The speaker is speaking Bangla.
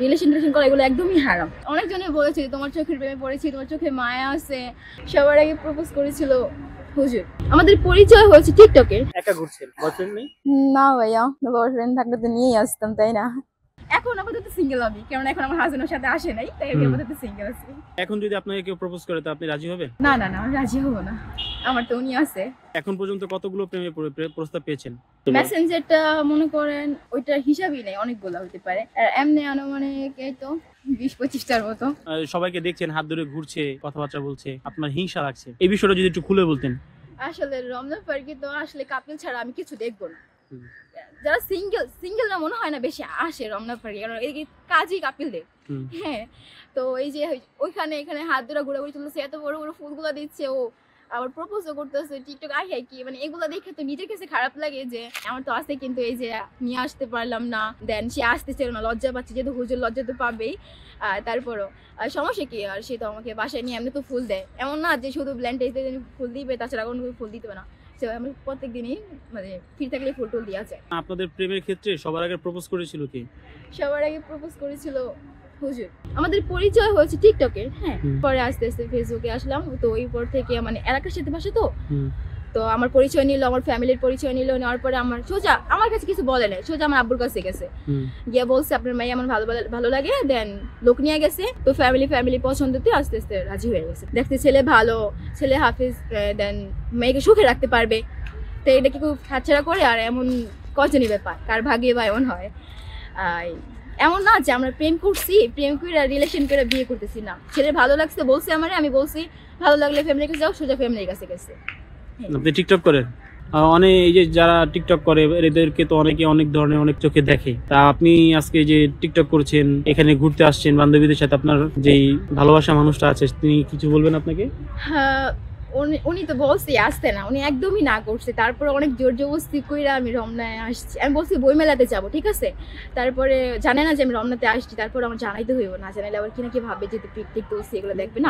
রিলেশন করা এগুলো একদমই হারাম। অনেকজনই বলেছে তোমার চোখের প্রেমে পড়েছি, তোমার চোখে মায়া আছে। সবার আগে প্রপোজ করেছিল হুজুর। আমাদের পরিচয় হয়েছে টিকটকে। একা ঘুরছেন, বয়ফ্রেন্ড নেই? না ভাইয়া, বয়ফ্রেন্ড থাকলে তো নিয়েই আসতাম, তাই না? এখন আপাতত সিঙ্গেল আমি, কারণ এখন আমার হাজবেন্ডের সাথে আসে নাই, তাই আমি আপাতত সিঙ্গেল আছি। এখন যদি আপনাকে কেউ প্রপোজ করে তো আপনি রাজি হবেন? না না না, আমি রাজি হব না, আমার তো উনি আছে। এখন পর্যন্ত কতগুলো প্রেমে প্রস্তাব পেয়েছেন? মেসেঞ্জারটা মনে করেন ওইটার হিসাবই নেই, অনেকগুলো হতে পারে। আর এমনি আনুমানিক এই তো 20-25টার মতো। সবাইকে দেখছেন হাত ধরে ঘুরছে, কথাবার্তা বলছে, আপনার হিংসা লাগছে, এই বিষয়টা যদি একটু খুলে বলতেন। আসলে রমজান পার্কে তো আসলে কাপিল ছাড়া আমি কিছু দেখবো না। যারা সিঙ্গেলরা মনে হয় না বেশি আসে রমজান পার্কে, কারণ এই কাজই কাপিলদের। হ্যাঁ, তো এই যে ওইখানে এখানে হাত ধরে ঘোরাঘুরি চলতেছে, এত বড় বড় ফুলগুলো দিচ্ছে, ও আবার প্রপোজও করতেছে টিকটক। আই কি মানে এগুলো দেখে তো নিজের কাছে খারাপ লাগে যে আমার তো আছে, কিন্তু এই যে নিয়ে আসতে পারলাম না, দেন সে আসতে চাইল না, লজ্জা পাচ্ছে, যেহেতু হুজুর লজ্জা তো পাবেই। তারপরও সমস্যা কি, আর সে তো আমাকে বাসায় নিয়ে এমনি তো ফুল দেয়, এমন না যে শুধু ব্ল্যান্ডেজে ফুল দিবে, তাছাড়া কোনো ফুল দিতে না। তো আমি প্রত্যেক দিনই মানে ফ্রি থাকলে ফুল টুল দেওয়া যায়। আপনাদের প্রেমের ক্ষেত্রে সবার আগে প্রপোজ করেছিল কি? সবার আগে প্রপোজ করেছিল হুজুর। আমাদের পরিচয় হয়েছে টিকটকে। হ্যাঁ, পরে আস্তে আস্তে ফেসবুকে আসলাম, তো ওই পর থেকে মানে এলাকার সাথে ভাষা তো তো আমার পরিচয় নিল, আমার ফ্যামিলির পরিচয় নিল, নেওয়ার পরে আমার সোজা আমার কাছে কিছু বলে নাই, সোজা আমার আব্বুর কাছে গেছে, গিয়ে বলছে আপনার মেয়ে আমার ভালো লাগে, দেন লোক নিয়ে গেছে। তো ফ্যামিলি পছন্দতে আস্তে আস্তে রাজি হয়ে গেছে। দেখতে ছেলে ভালো, ছেলে হাফিজ, দেন মেয়েকে সুখে রাখতে পারবে। তো এটা কি খুব হাতছাড়া করে, আর এমন কজনই ব্যাপার, কার ভাগ্যে বা এমন হয়। এমন না যে আমরা প্রেম করছি, প্রেম করে রিলেশন করে বিয়ে করতেছি না। ছেলে ভালো লাগছে বলছে আমারে, আমি বলছি ভালো লাগলে ফ্যামিলির কাছে যাও, সোজা ফ্যামিলির কাছে গেছে। আপনি টিকটক করেন? অনেক এই যে যারা টিকটক করে এদেরকে তো অনেকে অনেক ধরনের অনেক চোখে দেখে। তা আপনি আজকে যে টিকটক করছেন, এখানে ঘুরতে আসছেন বান্ধবীদের সাথে, আপনার যেই ভালোবাসা মানুষটা আছে তিনি কিছু বলবেন আপনাকে? হ্যাঁ, উনি তো বলছে আসতে না, উনি একদমই না করছে। তারপরে অনেক জোর জবরদস্তি কইরা আমি রমনায় আসছি। আমি বলছি বই মেলাতে যাবো, ঠিক আছে। তারপরে জানে না যে আমি রমনাতে আসছি, তারপরে আমার জানাইতে হইব, না জানাইলে আবার কি নাকি ভাববে যে পিকনিক তুলছি, এগুলো দেখবে না।